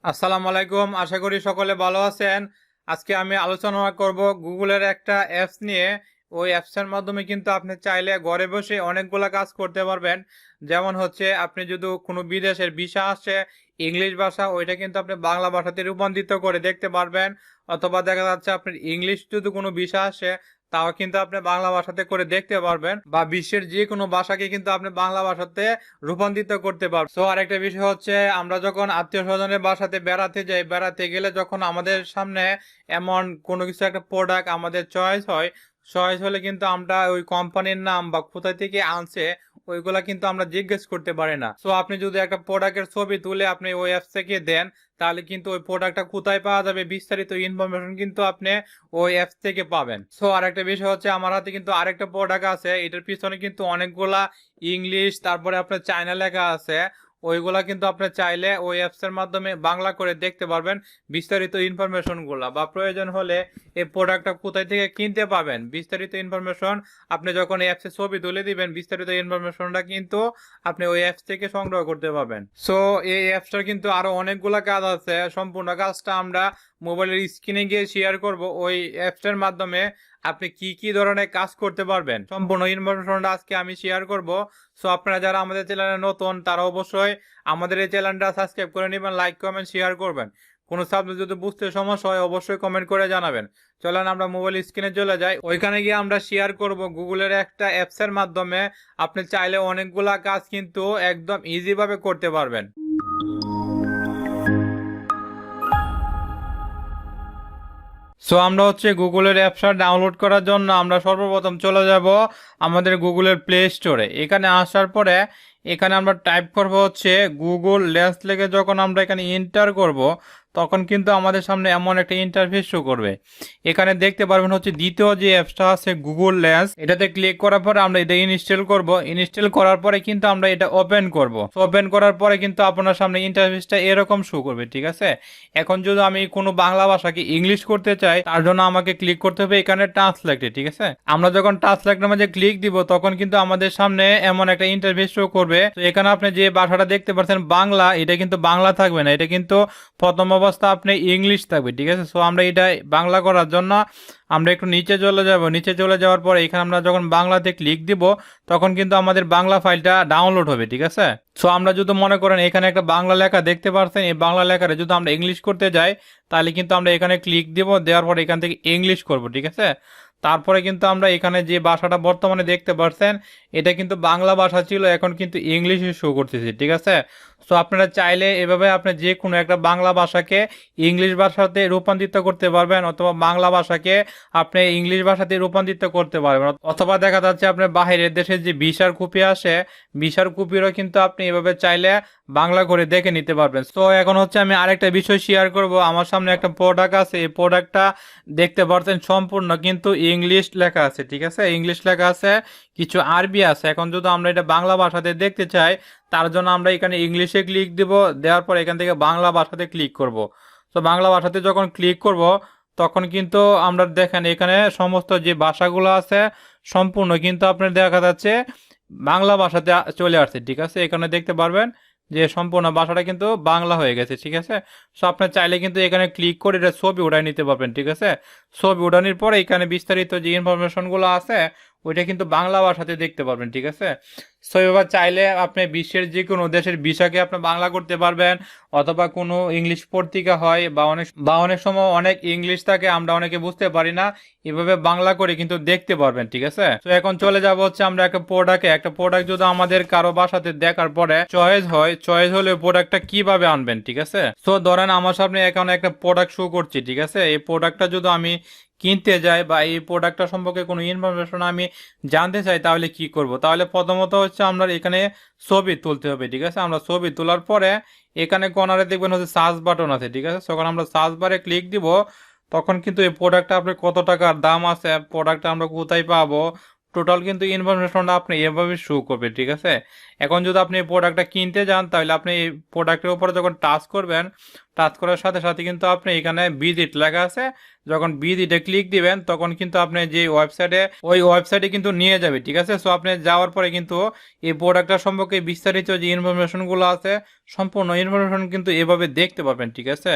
আসসালামু আলাইকুম, আশা করি সকলে ভালো আছেন। আজকে আমি আলোচনা করব গুগলের একটা অ্যাপস নিয়ে। ওই অ্যাপসের মাধ্যমে কিন্তু আপনি চাইলে ঘরে বসে অনেকগুলা কাজ করতে পারবেন। যেমন হচ্ছে আপনি যদি কোনো বিদেশের ভিসা আসে ইংলিশ ভাষা, ওইটা কিন্তু আপনি বাংলা ভাষাতে রূপান্তরিত করে দেখতে পারবেন। অথবা দেখা যাচ্ছে আপনার ইংলিশ যদি কোনো ভিসা আসে, তাও কিন্তু আপনি বাংলা ভাষাতে করে দেখতে পারবেন, বা বিশ্বের যে কোনো ভাষাকে কিন্তু আপনি বাংলা ভাষাতে রূপান্তরিত করতে পারবেন। তো আরেকটা বিষয় হচ্ছে, আমরা যখন আত্মীয় স্বজনের বাসাতে বেড়াতে যাই, বেড়াতে গেলে যখন আমাদের সামনে এমন কোনো কিছু একটা প্রোডাক্ট আমাদের চয়েস হয়, চয়েস হলে কিন্তু আমরা ওই কোম্পানির নাম বা কোথা থেকে আনছে ওইগুলা কিন্তু আমরা জিজ্ঞেস করতে পারি না। তো আপনি যদি একটা প্রোডাক্টের ছবি তুলে আপনি ওই অ্যাপস থেকে দেন, তাহলে কিন্তু ওই প্রোডাক্টটা কোথায় পাওয়া যাবে বিস্তারিত ইনফরমেশন কিন্তু আপনি ওই অ্যাপস থেকে পাবেন। সো আরেকটা বিষয় হচ্ছে, আমার হাতে কিন্তু আরেকটা প্রোডাক্ট আছে, এটার পিছনে কিন্তু অনেকগুলা ইংলিশ তারপরে আপনার চায়না লেখা আছে। ওইগুলা কিন্তু আপনি চাইলে ওই অ্যাপস এর মাধ্যমে বাংলা করে দেখতে পারবেন বিস্তারিত ইনফরমেশন গুলা, বা প্রয়োজন হলে এই প্রোডাক্টটা কোথায় থেকে কিনতে পাবেন বিস্তারিত ইনফরমেশন আপনি যখন এই অ্যাপসে ছবি তুলে দিবেন, বিস্তারিত ইনফরমেশনটা কিন্তু আপনি ওই অ্যাপস থেকে সংগ্রহ করতে পারবেন। সো এই অ্যাপসটার কিন্তু আরো অনেকগুলা কাজ আছে, সম্পূর্ণ কাজটা আমরা মোবাইলের স্ক্রিনে গিয়ে শেয়ার করব। ওই অ্যাপসটার মাধ্যমে আপনি কি কি ধরনের কাজ করতে পারবেন সম্পূর্ণ ইনফরমেশনটা আজকে আমি শেয়ার করব। সো আপনারা যারা আমাদের চ্যানেলে নতুন, তারা অবশ্যই আমাদের এই চ্যানেলটা সাবস্ক্রাইব করে নেবেন, লাইক কমেন্ট শেয়ার করবেন। কোনো সাবজেক্ট যদি বুঝতে সমস্যা হয় অবশ্যই কমেন্ট করে জানাবেন। চলেন আমরা মোবাইল স্ক্রিনে চলে যাই, ওইখানে গিয়ে আমরা শেয়ার করব গুগলের একটা অ্যাপসের মাধ্যমে আপনি চাইলে অনেকগুলা কাজ কিন্তু একদম ইজি ভাবে করতে পারবেন। সো আমরা হচ্ছে গুগলের অ্যাপসটা ডাউনলোড করার জন্য আমরা সর্বপ্রথম চলে যাব আমাদের গুগলের প্লে স্টোরে। এখানে আসার পরে এখানে আমরা টাইপ করব হচ্ছে গুগল লেন্স, লিখে যখন আমরা এখানে এন্টার করব তখন কিন্তু আমাদের সামনে এমন একটা ইন্টারফেস শো করবে। এখানে দেখতে পারবেন হচ্ছে দ্বিতীয় যে অ্যাপসটা আছে গুগল লেন্স, এটাতে ক্লিক করার পরে আমরা এটা ইনস্টল করব। ইনস্টল করার পরে কিন্তু আমরা এটা ওপেন করব। ওপেন করার পরে কিন্তু আপনার সামনে ইন্টারফেসটা এরকম শো করবে, ঠিক আছে। এখন যদি আমি কোনো বাংলা ভাষাকে ইংলিশ করতে চাই, তার জন্য আমাকে ক্লিক করতে হবে এখানে ট্রান্সলেটে, ঠিক আছে। আমরা যখন ট্রান্সলেটের মধ্যে ক্লিক দিব তখন কিন্তু আমাদের সামনে এমন একটা ইন্টারফেস শো করবে। তো এখানে আপনি যে ভাষাটা দেখতে পাচ্ছেন বাংলা, এটা কিন্তু বাংলা থাকবে না, এটা কিন্তু প্রথম অবস্থা আপনি ইংলিশ থাকবে, ঠিক আছে। সো আমরা এটা বাংলা করার জন্য আমরা একটু নিচে চলে যাব। নিচে চলে যাওয়ার পরে এখানে আমরা যখন বাংলাতে ক্লিক দিব তখন কিন্তু আমাদের বাংলা ফাইলটা ডাউনলোড হবে, ঠিক আছে। সো আমরা যদি মনে করেন এখানে একটা বাংলা লেখা দেখতে পাচ্ছেন, এই বাংলা লেখাটা যদি আমরা ইংলিশ করতে যাই তাহলে কিন্তু আমরা এখানে ক্লিক দিব, দেওয়ার পর এখান থেকে ইংলিশ করব, ঠিক আছে। তারপরে কিন্তু আমরা এখানে যে ভাষাটা বর্তমানে দেখতে পাচ্ছেন এটা কিন্তু বাংলা ভাষা ছিল, এখন কিন্তু ইংলিশে শো করতেছে, ঠিক আছে। সো আপনারা চাইলে এভাবে আপনি যে কোনো একটা বাংলা ভাষাকে ইংলিশ ভাষাতে রূপান্তরিত করতে পারবেন, অথবা বাংলা ভাষাকে আপনি ইংলিশ ভাষাতে রূপান্তরিত করতে পারবেন। অথবা দেখা যাচ্ছে আপনার বাইরের দেশে যে ভিসার কপি আসে, ভিসার কপিরও কিন্তু আপনি এভাবে চাইলে বাংলা করে দেখে নিতে পারবেন। তো এখন হচ্ছে আমি আরেকটা বিষয় শেয়ার করব। আমার সামনে একটা প্রোডাক্ট আছে, এই প্রোডাক্টটা দেখতে পাচ্ছেন সম্পূর্ণ কিন্তু ইংলিশ লেখা আছে, ঠিক আছে। ইংলিশ লেখা আছে, কিছু আরবি আছে। এখন যদি আমরা এটা বাংলা ভাষাতে দেখতে চাই তার জন্য আমরা এখানে ইংলিশে ক্লিক দিব, দেওয়ার পর এখান থেকে বাংলা ভাষাতে ক্লিক করব। তো বাংলা ভাষাতে যখন ক্লিক করব তখন কিন্তু আমরা দেখেন এখানে সমস্ত যে ভাষাগুলো আছে সম্পূর্ণ কিন্তু আপনার দেখা যাচ্ছে বাংলা ভাষাতে চলে আসছে, ঠিক আছে। এখানে দেখতে পারবেন যে সম্পূর্ণ ভাষাটা কিন্তু বাংলা হয়ে গেছে, ঠিক আছে। সো আপনার চাইলে কিন্তু এখানে ক্লিক করে এটা ছবি উঠাই নিতে পারবেন, ঠিক আছে। ছবি উঠানোর পরে এখানে বিস্তারিত যে ইনফরমেশনগুলো আছে ওইটা কিন্তু বাংলা ভাষাতে দেখতে পারবেন, ঠিক আছে। সো এবার চাইলে আপনি বিশ্বের যে কোনো দেশের ভিসাকে আপনি বাংলা করতে পারবেন, অথবা কোনো ইংলিশ পত্রিকা হয় বা অনেক সময় অনেক ইংলিশ থাকে আমরা অনেকে বুঝতে পারি না, এভাবে বাংলা করে কিন্তু দেখতে পারবেন, ঠিক আছে। তো এখন চলে যাব হচ্ছে আমরা একটা প্রোডাক্ট যদি আমাদের কারো ভাষাতে দেখার পরে চয়েস হলে প্রোডাক্টটা কিভাবে আনবেন, ঠিক আছে। তো ধরেন আমার সামনে এখন একটা প্রোডাক্ট শো করছি, ঠিক আছে। এই প্রোডাক্টটা যদি আমি কিনতে যাই বা এই প্রোডাক্টটা সম্পর্কে কোনো ইনফরমেশন আমি জানতে চাই তাহলে কি করব। তাহলে প্রথমত হচ্ছে আমরা এখানে ছবি তুলতে হবে, ঠিক আছে। আমরা ছবি তোলার পরে এখানে কর্নারে দেখবেন হচ্ছে সার্চ বাটন আছে, ঠিক আছে। তখন আমরা সার্চ বারে ক্লিক দিব, তখন কিন্তু এই প্রোডাক্টটা আপনার কত টাকার দাম আছে, প্রোডাক্টটা আমরা কোথায় পাবো, টোটাল কিন্তু ইনফরমেশনটা আপনি এভাবে শো করবে, ঠিক আছে। এখন যদি আপনি এই প্রোডাক্টটা কিনতে যান তাহলে আপনি এই প্রোডাক্টের উপরে যখন টাচ করবেন, টাচ করার সাথে সাথে কিন্তু আপনি এখানে ভিজিট লেখা আছে, যখন ভিজিটে ক্লিক দিবেন তখন কিন্তু আপনি যে ওয়েবসাইটে, ওই ওয়েবসাইটে কিন্তু নিয়ে যাবে, ঠিক আছে। সো আপনি যাওয়ার পরে কিন্তু এই প্রোডাক্টটা সম্পর্কে বিস্তারিত যে ইনফরমেশনগুলো আছে সম্পূর্ণ ইনফরমেশন কিন্তু এভাবে দেখতে পাবেন, ঠিক আছে।